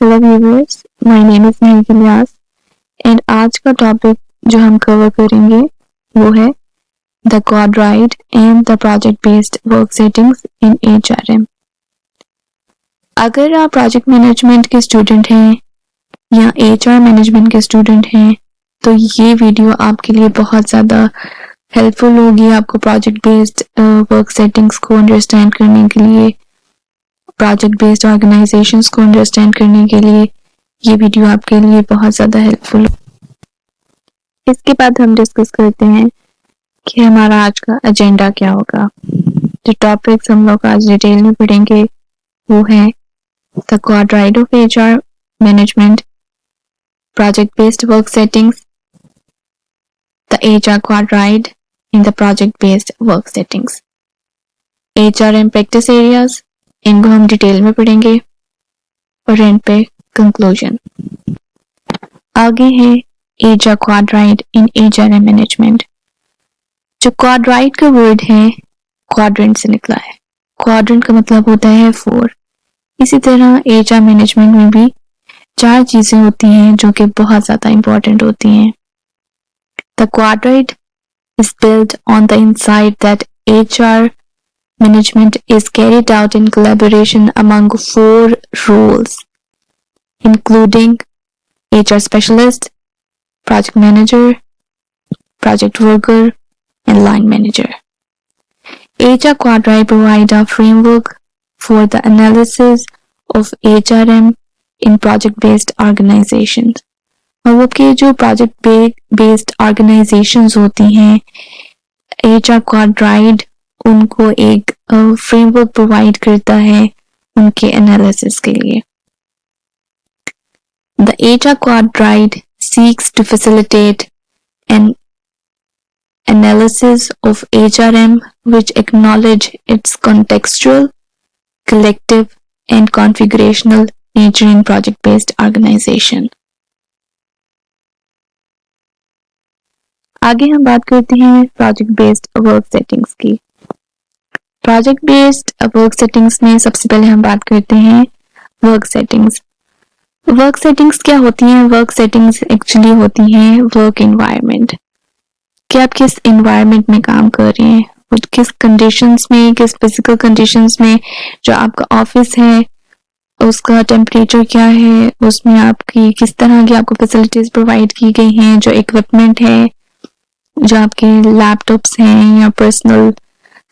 Hello viewers, my name is Ilyas and आज का topic जो हम कवर करेंगे वो है the quadrant and the project based work settings in HRM. अगर आप प्रोजेक्ट मैनेजमेंट के स्टूडेंट हैं या एचआर मैनेजमेंट के स्टूडेंट हैं तो ये वीडियो आपके लिए बहुत ज़्यादा हेल्पफुल होगी। आपको प्रोजेक्ट बेस्ड वर्क सेटिंग्स को अंडरस्टैंड करने के लिए, प्रोजेक्ट बेस्ड ऑर्गेनाइजेशंस को अंडरस्टैंड करने के लिए ये वीडियो आपके लिए बहुत ज़्यादा हेल्पफुल है। इसके बाद हम डिस्कस करते हैं कि हमारा आज का एजेंडा क्या होगा। जो टॉपिक्स हम लोग आज डिटेल में पढ़ेंगे वो है the quadriad of HR management, project based work settings, the HR quadriad in the project based work settings, HRM practice areas, इनको हम डिटेल में पढ़ेंगे और एंड पे कंक्लूजन। आगे है एचआर क्वाड्राइड इन एचआरएम मैनेजमेंट। जो क्वाड्राइड का वर्ड है क्वाड्रेंट से निकला है। क्वाड्रेंट का मतलब होता है 4। इसी तरह एचआर मैनेजमेंट में भी 4 चीजें होती हैं जो कि बहुत ज्यादा इंपॉर्टेंट होती हैं। The quadriad is built on the insight that HR management is carried out in collaboration among 4 roles, including HR specialist, project manager, project worker, and line manager. HR Quadriad provide a framework for the analysis of HRM in project-based organizations. मतलब कि जो project-based organizations होती हैं, HR Quadriad उनको एक framework provide करता है उनके एनालिसिस के लिए। The HR Quadriad seeks to facilitate an analysis of HRM which acknowledge its contextual, collective and configurational nature in project-based organization. आगे हम बात करते हैं प्रोजेक्ट बेस्ड वर्क सेटिंग्स की। प्रोजेक्ट बेस्ड वर्क सेटिंग्स में सबसे पहले हम बात करते हैं वर्क सेटिंग्स। वर्क सेटिंग्स क्या होती हैं? वर्क सेटिंग्स एक्चुअली होती हैं वर्क एनवायरनमेंट, कि आप किस एनवायरनमेंट में काम कर रहे हैं, किस कंडीशंस में, किस फिजिकल कंडीशंस में जो आपका ऑफिस है उसका टेम्परेचर क्या है, उसमें आपकी किस तरह की आपको फैसिलिटीज प्रोवाइड की गई हैं, जो इक्विपमेंट है, जो आपके लैपटॉप्स हैं या पर्सनल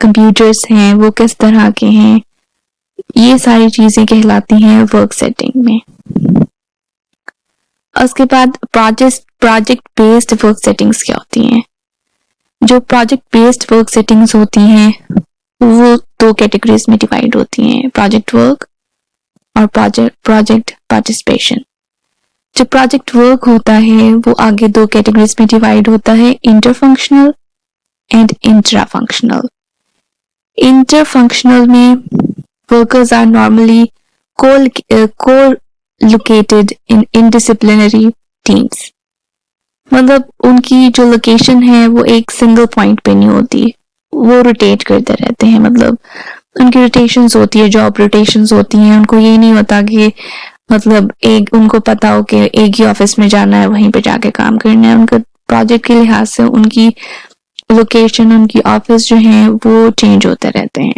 कंप्यूटर्स हैं वो किस तरह के हैं, ये सारी चीजें कहलाती हैं वर्क सेटिंग में। उसके बाद प्रोजेक्ट बेस्ड वर्क सेटिंग्स क्या होती हैं? जो प्रोजेक्ट बेस्ड वर्क सेटिंग्स होती हैं वो 2 कैटेगरीज में डिवाइड होती हैं, प्रोजेक्ट वर्क और प्रोजेक्ट पार्टिसिपेशन। जो प्रोजेक्ट वर्क होता है वो आगे 2 कैटेगरीज में डिवाइड होता है, इंटरफंक्शनल एंड इंट्रा फंक्शनल। Interfunctional में workers are normally co-located in interdisciplinary teams. मतलब उनकी जो लोकेशन है वो एक सिंगल पॉइंट पे नहीं होती, वो रोटेट करते रहते हैं। मतलब उनकी रोटेशंस होती है, जॉब रोटेशंस होती हैं। उनको ये नहीं होता कि मतलब एक उनको पता हो कि एक ही ऑफिस में जाना है, वहीं पे जाके काम करना है। उनका प्रोजेक्ट के लिहाज से उनकी लोकेशन, उनकी ऑफिस जो है वो चेंज होते रहते हैं।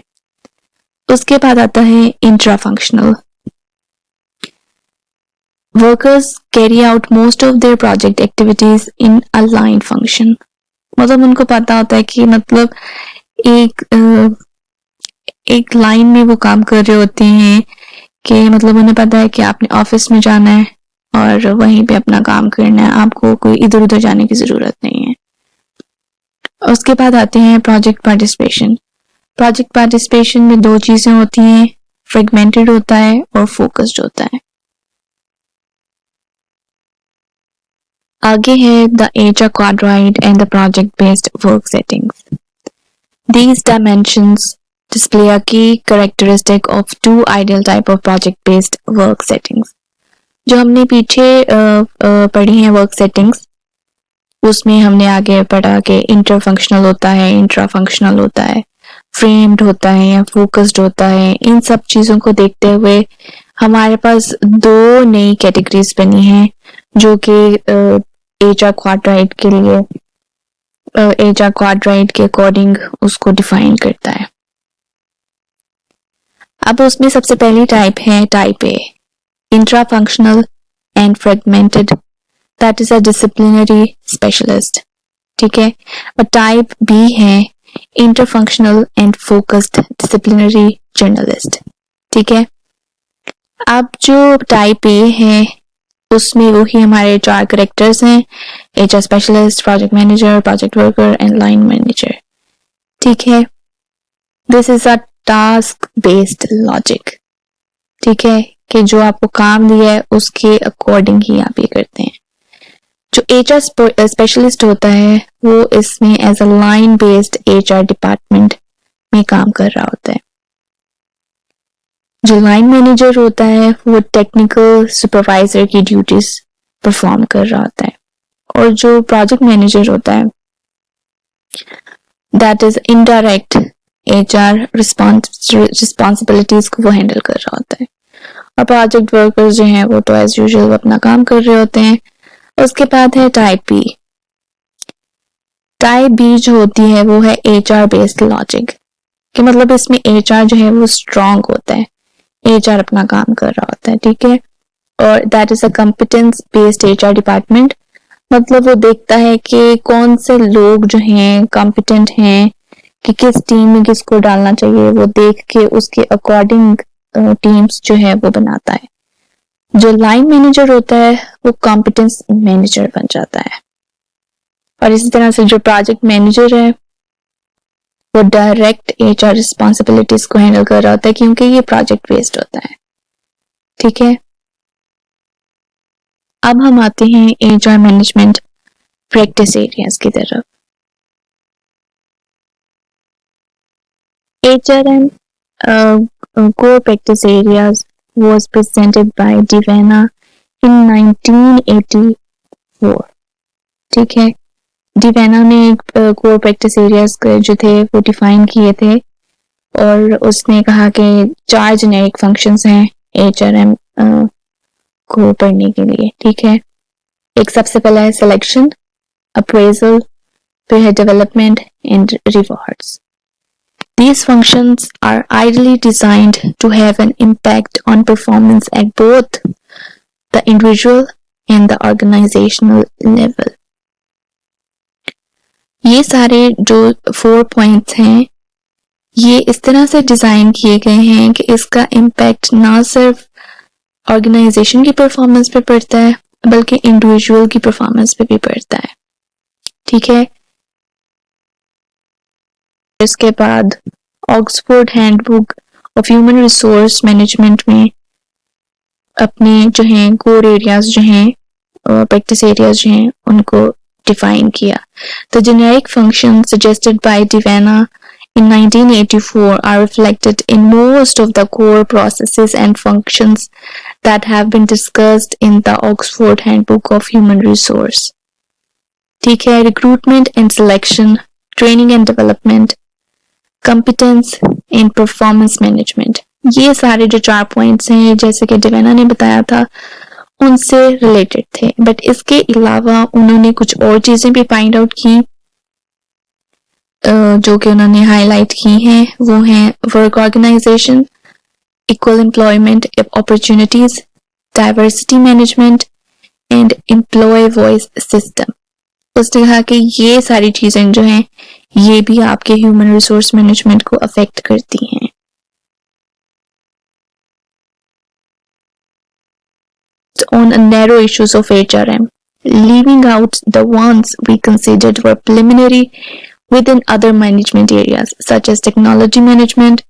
उसके बाद आता है intra functional. Workers carry out most of their project activities in a line function. मतलब उनको पता होता है कि मतलब एक लाइन में वो काम कर रहे होते हैं, कि मतलब उन्हें पता है कि आपने ऑफिस में जाना है और वहीं पे अपना काम करना है, आपको कोई इधर उधर जाने की जरूरत नहीं है। उसके बाद आते हैं प्रोजेक्ट पार्टिसिपेशन। प्रोजेक्ट पार्टिसिपेशन में 2 चीजें होती हैं, फ्रेगमेंटेड होता है और फोकस्ड होता है। आगे है the HR quadriad and the project based work settings. These dimensions display a key characteristic of 2 ideal type of project based work settings। जो हमने पीछे पढ़ी हैं वर्क सेटिंग्स, उसमें हमने आगे पढ़ा कि इंटर फंक्शनल होता है, इंट्रा फंक्शनल होता है, फ्रेम्ड होता है या फोकस्ड होता है। इन सब चीजों को देखते हुए हमारे पास दो नई कैटेगरीज बनी हैं जो कि एचआर क्वाड्राइड के लिए एचआर क्वाड्राइड के अकॉर्डिंग उसको डिफाइन करता है। अब उसमें सबसे पहली टाइप है type A, intra functional and fragmented, that is a disciplinary specialist. ठीक है। और टाइप बी है इंटरफंक्शनल एंड फोकस्ड डिसिप्लिनरी जर्नलिस्ट। ठीक है। अब जो टाइप ए है उसमें वही हमारे चार करेक्टर्स हैं, HR specialist, project manager, project worker and line manager. ठीक है। This is a task based logic. ठीक है, कि जो आपको काम दिया है उसके अकॉर्डिंग ही आप ये करते हैं। जो एचआर स्पेशलिस्ट होता है वो इसमें as a line based HR department में काम कर रहा होता है। जो लाइन मैनेजर होता है वो टेक्निकल सुपरवाइजर की ड्यूटीज परफॉर्म कर रहा होता है। और जो प्रोजेक्ट मैनेजर होता है that is indirect HR responsibilities को वो हैंडल कर रहा होता है। और प्रोजेक्ट वर्कर्स जो हैं वो तो एज यूजुअल अपना काम कर रहे होते हैं। उसके बाद है टाइप बी। टाइप बी जो होती है वो है एचआर बेस्ड लॉजिक, कि मतलब इसमें एचआर जो है वो स्ट्रांग होता है, एचआर अपना काम कर रहा होता है। ठीक है। और that is a competence based HR department, मतलब वो देखता है कि कौन से लोग जो हैं कॉम्पिटेंट हैं, कि किस टीम में किसको डालना चाहिए, वो देख के उसके अकॉर्डिंग टीम्स जो है वो बनाता है। जो लाइन मैनेजर होता है वो कॉम्पिटेंस मैनेजर बन जाता है। और इसी तरह से जो प्रोजेक्ट मैनेजर है वो डायरेक्ट एचआर रिस्पॉन्सिबिलिटीज को हैंडल कर रहा होता है, क्योंकि ये प्रोजेक्ट बेस्ड होता है। ठीक है। अब हम आते हैं एचआर मैनेजमेंट प्रैक्टिस एरियाज की तरफ। HRM core practice areas was presented by Devanna in 1984. ठीक है। डिवेना ने कोर प्रैक्टिस एरियाज जो थे वो डिफाइन किए थे, और उसने कहा कि 4 जेनेरिक फंक्शंस हैं HRM को पढ़ने के लिए। ठीक है। एक सबसे पहला है सिलेक्शन, अप्रेजल, फिर है development and rewards. These functions are ideally designed to have an impact on performance at both the individual and the organizational level. ये सारे जो 4 पॉइंट्स हैं ये इस तरह से डिजाइन किए गए हैं कि इसका इम्पैक्ट ना सिर्फ ऑर्गेनाइजेशन की परफॉर्मेंस पे पड़ता है बल्कि इंडिविजुअल की परफॉर्मेंस पे भी पड़ता है। ठीक है। इसके बाद Oxford handbook of human resource management में अपने जो हैं कोर एरियाज जो हैं प्रैक्टिस एरियाज जो हैं उनको डिफाइन किया। The generic functions suggested by Devanna in 1984 are reflected in most of the core processes and functions that have been discussed in the Oxford Handbook of Human Resource. ठीक है। Recruitment and selection, training and development, competence and performance management, ये सारे जो 4 points हैं जैसे कि डिवेना ने बताया था उनसे रिलेटेड थे। बट इसके अलावा उन्होंने कुछ और चीजें भी फाइंड आउट की जो कि उन्होंने हाईलाइट की हैं। वो हैं work organisation, equal employment opportunities, diversity management and employee voice system. उसने कहा कि ये सारी चीजें जो हैं ये भी आपके ह्यूमन रिसोर्स मैनेजमेंट को अफेक्ट करती हैं। On narrow issues of HRM, leaving out the ones we considered were preliminary within other management areas such as technology management,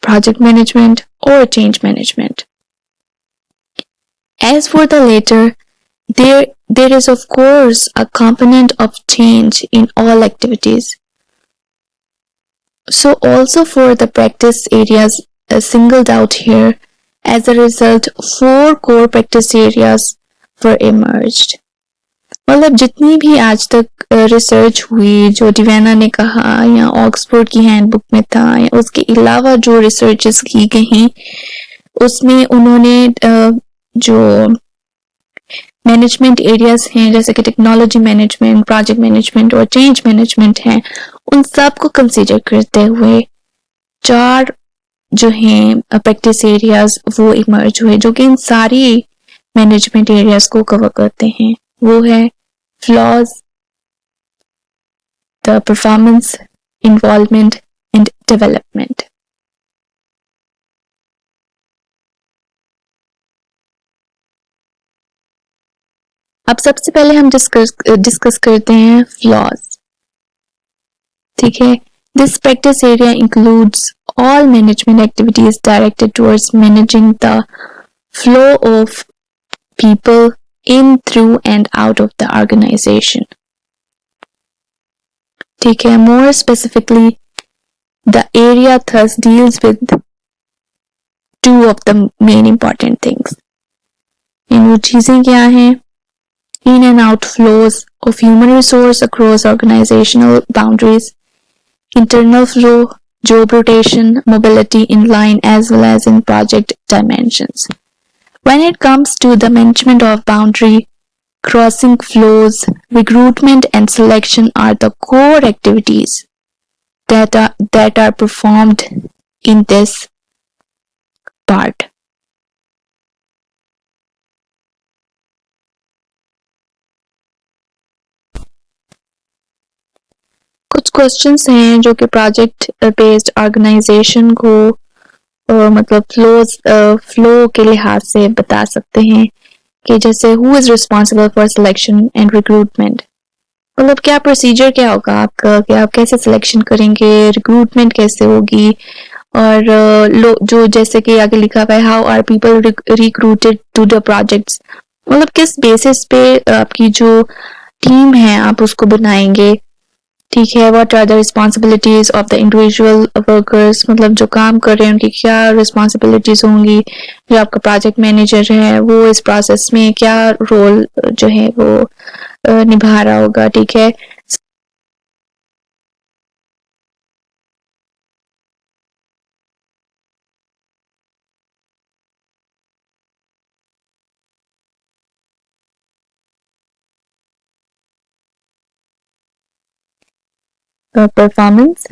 project management, or change management. As for the latter, there is of course a component of change in all activities. So also for the practice areas singled out here, as a result 4 core practice areas were emerged. मतलब जितनी भी आज तक research हुई जो डिवेना ने कहा या ऑक्सफोर्ड की हैंडबुक में था या उसके अलावा जो रिसर्चेस की गई उसमें उन्होंने जो मैनेजमेंट एरियाज हैं जैसे कि टेक्नोलॉजी मैनेजमेंट, प्रोजेक्ट मैनेजमेंट और चेंज मैनेजमेंट हैं, उन सब को कंसीडर करते हुए 4 जो हैं प्रैक्टिस एरियाज वो इमर्ज हुए जो कि इन सारी मैनेजमेंट एरियाज को कवर करते हैं। वो है flaws, the performance, involvement and development. अब सबसे पहले हम डिस्कस करते हैं फ्लॉज। ठीक है, this practice area includes all management activities directed towards managing the flow of people in, through and out of the organization. ठीक है, more specifically, the area thus deals with 2 of the main important things. इन वो चीजें क्या हैं? In and out flows of human resource across organizational boundaries, internal flow, job rotation, mobility in line as well as in project dimensions. When it comes to the management of boundary crossing flows, recruitment and selection are the core activities that are performed in this part. कुछ questions हैं जो कि project based organisation को मतलब flow के लिहाज से बता सकते हैं कि जैसे who is responsible for selection and recruitment, मतलब क्या प्रोसीजर क्या होगा आपका कि आप कैसे सिलेक्शन करेंगे, रिक्रूटमेंट कैसे होगी, और जो जैसे कि आगे लिखा हुआ है how are people recruited to the projects, मतलब किस बेसिस पे आपकी जो टीम है आप उसको बनाएंगे। ठीक है, what are the responsibilities of the individual workers, मतलब जो काम कर रहे हैं उनकी क्या रिस्पॉन्सिबिलिटीज होंगी, जो आपका प्रोजेक्ट मैनेजर है वो इस प्रोसेस में क्या रोल जो है वो निभा रहा होगा। ठीक है, performance.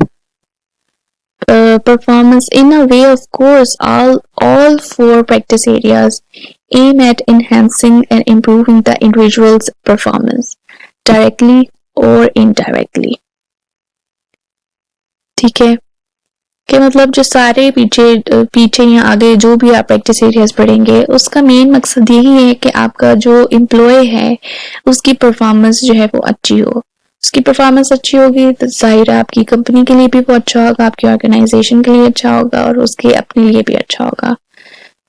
Performance in a way, of course, all 4 practice areas aim at enhancing and improving the individual's performance directly or indirectly. ठीक है, कि मतलब जो सारे पीछे या आगे जो भी आप प्रैक्टिस एरियाज पढ़ेंगे उसका मेन मकसद यही है कि आपका जो एम्प्लॉय है उसकी परफॉर्मेंस जो है वो अच्छी हो। उसकी परफॉर्मेंस अच्छी होगी तो जाहिर है आपकी कंपनी के लिए भी वो अच्छा होगा, आपकी ऑर्गेनाइजेशन के लिए अच्छा होगा और उसके अपने लिए भी अच्छा होगा।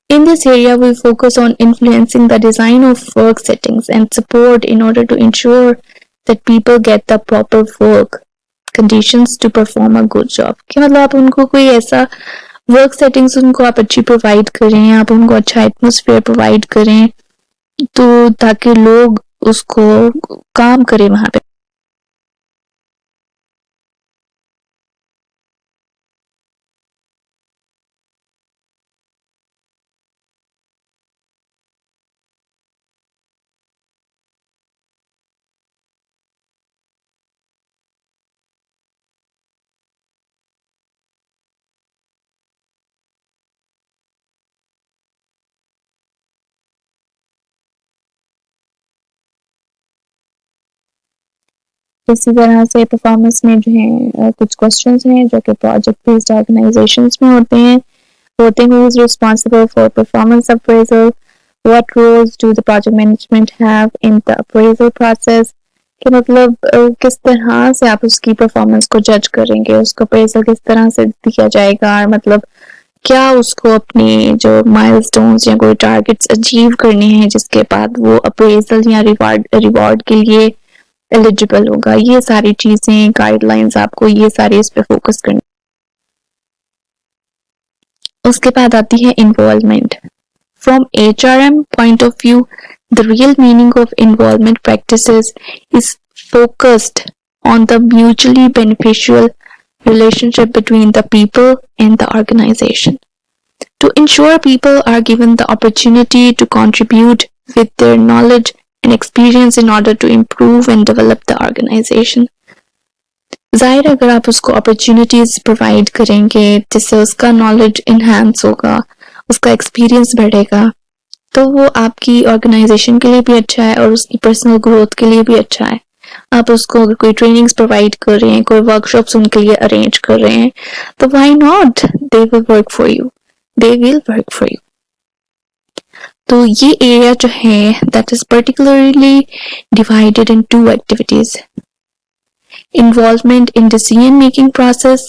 In this area, we focus on influencing the design of work settings and support in order to ensure that people get the proper work conditions to perform a good job. कि मतलब आप उनको कोई ऐसा वर्क सेटिंग्स उनको आप अच्छी provide करें, आप उनको अच्छा एटमोसफेयर प्रोवाइड करें तो ताकि लोग उसको काम करें वहां पे। इसी तरह से परफॉर्मेंस में जो है कुछ क्वेश्चंस हैं जो कि प्रोजेक्ट बेस्ड ऑर्गेनाइजेशंस में होते हैं who is responsible for performance appraisal, what roles do the project management have in the appraisal process, कि मतलब किस तरह से आप उसकी परफॉर्मेंस को जज करेंगे, उसको अप्रेजल किस तरह से दिया जाएगा, मतलब क्या उसको अपनी जो माइलस्टोन्स या कोई टारगेट्स अचीव करने हैं जिसके बाद वो अप्रेजल या रिवॉर्ड के लिए एलिजिबल होगा। ये सारी चीजें गाइडलाइंस आपको ये सारी इस पे फोकस करनी। उसके बाद आती है involvement. From HRM point of view, the real meaning of involvement practices is focused on the mutually beneficial relationship between the people and the organization. to ensure people are given the opportunity to contribute with their knowledge and experience in order to improve and develop the organization. ज़ाहिर अगर आप उसको opportunities provide करेंगे जिससे उसका knowledge enhance होगा, उसका experience बढ़ेगा, तो वो आपकी ऑर्गेनाइजेशन के लिए भी अच्छा है और उसकी पर्सनल ग्रोथ के लिए भी अच्छा है. आप उसको अगर कोई ट्रेनिंग्स प्रोवाइड कर रहे हैं, कोई वर्कशॉप्स उनके लिए अरेंज कर रहे हैं, तो why not, they will work for you, they will work for you. तो ये एरिया जो है that is particularly divided in 2 activities: involvement in decision making process,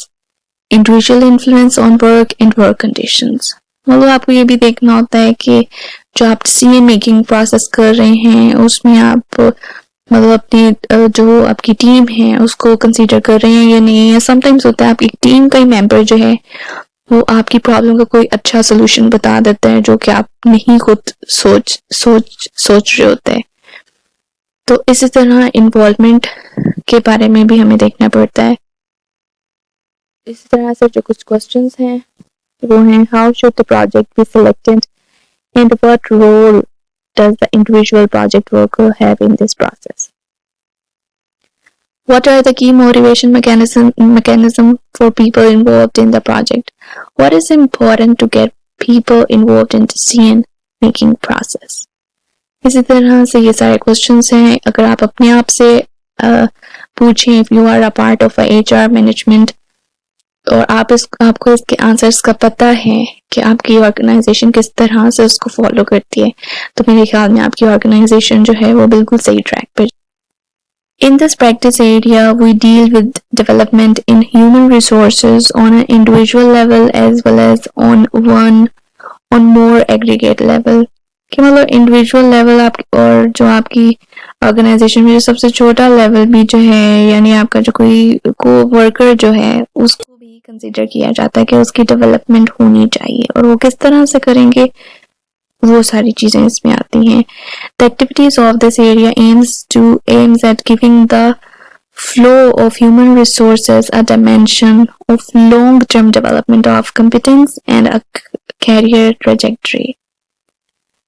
individual influence on work and work conditions. मतलब आपको ये भी देखना होता है कि जो आप decision making process कर रहे हैं उसमें आप मतलब अपनी जो आपकी टीम है उसको कंसीडर कर रहे हैं या नहीं है. समटाइम्स होता है आपकी टीम का ही मेंबर जो है वो आपकी प्रॉब्लम का कोई अच्छा सोल्यूशन बता देता है जो कि आप नहीं खुद सोच रहे होते हैं. तो इसी तरह इन्वॉल्वमेंट के बारे में भी हमें देखना पड़ता है. इसी तरह से जो कुछ क्वेश्चंस हैं वो हैं: how should the project be selected and what role does the individual project worker have in this process? What are the key motivation mechanism for people involved in the project? What is important to get people involved in decision making process? इसी तरह से ये सारे questions हैं. अगर आप अपने आप से पूछें, if you are a part of HR management और आपको इसके आंसर्स का पता है कि आपकी ऑर्गेनाइजेशन किस तरह से उसको फॉलो करती है, तो मेरे ख्याल में आपकी ऑर्गेनाइजेशन जो है वो बिल्कुल सही ट्रैक पर. In this practice area, we deal with development in human resources on an individual level as well as on more aggregate level. कि मतलब इंडिविजुअल लेवल आप और जो आपकी ऑर्गेनाइजेशन में जो सबसे छोटा लेवल भी जो है, यानी आपका जो कोई को वर्कर जो है उसको भी कंसीडर किया जाता है कि उसकी डेवलपमेंट होनी चाहिए. और वो किस तरह से करेंगे वो सारी चीजें इसमें आती हैं. The activities of this area aims at giving the flow of human resources a dimension of long-term development of competence and a career trajectory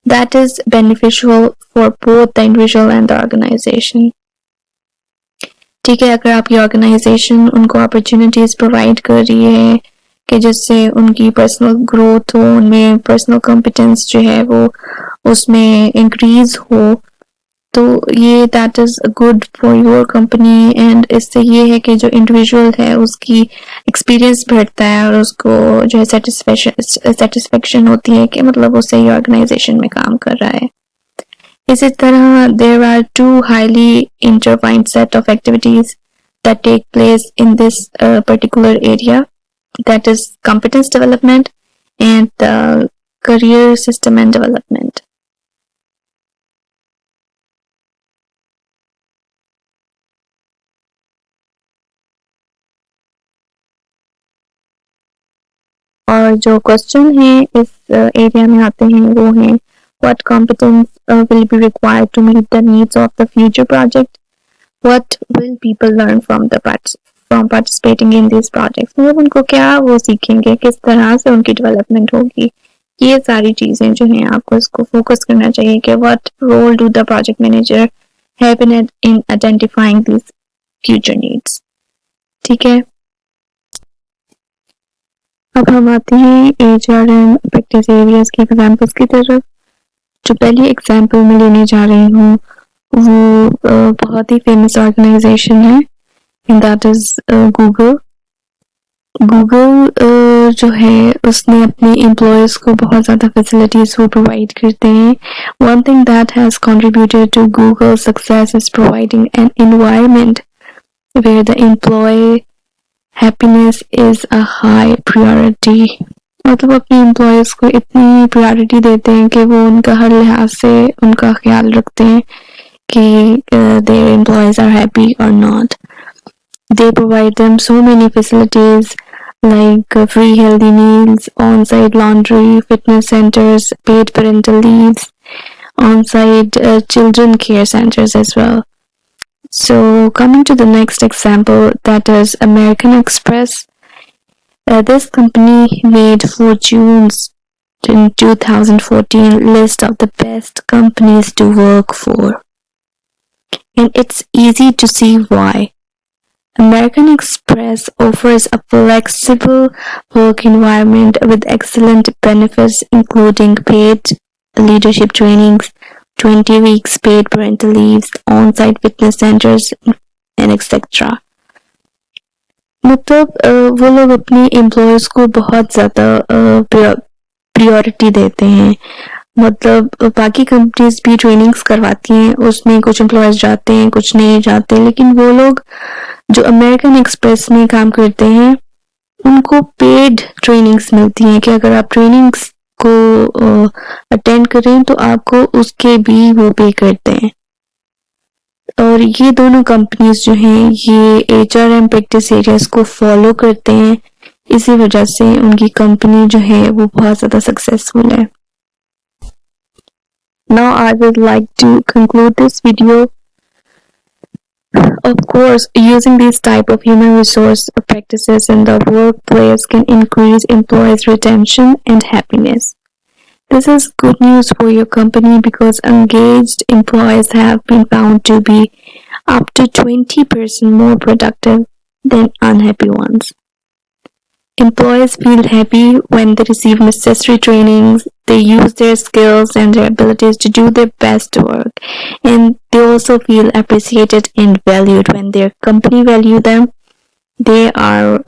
that is beneficial for both the individual and the organization. ठीक है, अगर आपकी organisation उनको opportunities provide कर रही है कि जिससे उनकी पर्सनल ग्रोथ हो, उनमें पर्सनल कॉम्पिटेंस जो है वो उसमें इंक्रीज हो, तो ये that is good for your company. And इससे ये है कि जो इंडिविजुअल है उसकी एक्सपीरियंस बढ़ता है और उसको जो है सेटिस्फेक्शन होती है कि मतलब वो सही ऑर्गेनाइजेशन में काम कर रहा है. इसी तरह there are 2 highly intertwined set of activities that take place in this particular area, that is competence development and the career system and development. और जो क्वेश्चन है इस एरिया में आते हैं वो हैं: what competence will be required to meet the needs of the future project? What will people learn from participating in these projects? मतलब उनको क्या वो सीखेंगे, किस तरह से उनकी डेवलपमेंट होगी. ये सारी चीजें जो हैं आपको इसको फोकस करना चाहिए कि what role do the project manager have in identifying these future needs. ठीक है, अब हम आते हैं HRM प्रैक्टिस एरियाज की एग्जांपल्स की तरफ. जो पहली एग्जांपल मैं लेने जा रही हूँ वो बहुत ही फेमस ऑर्गेनाइजेशन है and that is Google. Google जो है उसने अपने एम्प्लॉयज को बहुत ज़्यादा फैसिलिटीज वो प्रोवाइड करते हैं. One thing that has contributed to Google's success is providing an environment where the employee happiness is a high priority. मतलब अपने एम्प्लॉयज को इतनी प्रायोरिटी देते हैं कि वो उनका हर लिहाज से उनका ख्याल रखते हैं कि their employees are happy or not. They provide them so many facilities like free healthy meals, on-site laundry, fitness centers, paid parental leaves, on-site children care centers as well. So coming to the next example, that is American Express. This company made fortunes in 2014 list of the best companies to work for. And it's easy to see why. American Express offers a flexible work environment with excellent benefits including paid leadership trainings, 20 weeks paid parental leaves, on-site fitness centers and etc. मतलब वो लोग अपनी employers को बहुत ज़्यादा priority देते हैं. मतलब बाकी कंपनीज भी ट्रेनिंग्स करवाती हैं, उसमें कुछ एम्प्लॉयर्स जाते हैं, कुछ नहीं जाते, लेकिन वो लोग जो अमेरिकन एक्सप्रेस में काम करते हैं उनको पेड ट्रेनिंग्स मिलती हैं कि अगर आप ट्रेनिंग्स को अटेंड करें तो आपको उसके भी वो पे करते हैं. और ये दोनों कंपनीज जो हैं ये HRM प्रैक्टिस एरियाज को फॉलो करते हैं, इसी वजह से उनकी कंपनी जो है वो बहुत ज़्यादा सक्सेसफुल है. Now I would like to conclude this video. Of course, using these type of human resource practices in the workplace can increase employees' retention and happiness. This is good news for your company because engaged employees have been found to be up to 20% more productive than unhappy ones. Employees feel happy when they receive necessary trainings, they use their skills and their abilities to do their best work, and they also feel appreciated and valued when their company value them. They are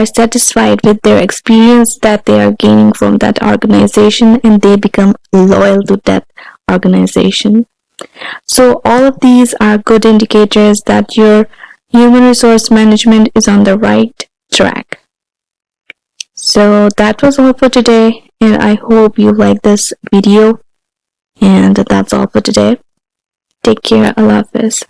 satisfied with their experience that they are gaining from that organization, and they become loyal to that organization. So all of these are good indicators that your human resource management is on the right track. So that was all for today, and I hope you like this video, and that's all for today. Take care. Allah Hafiz.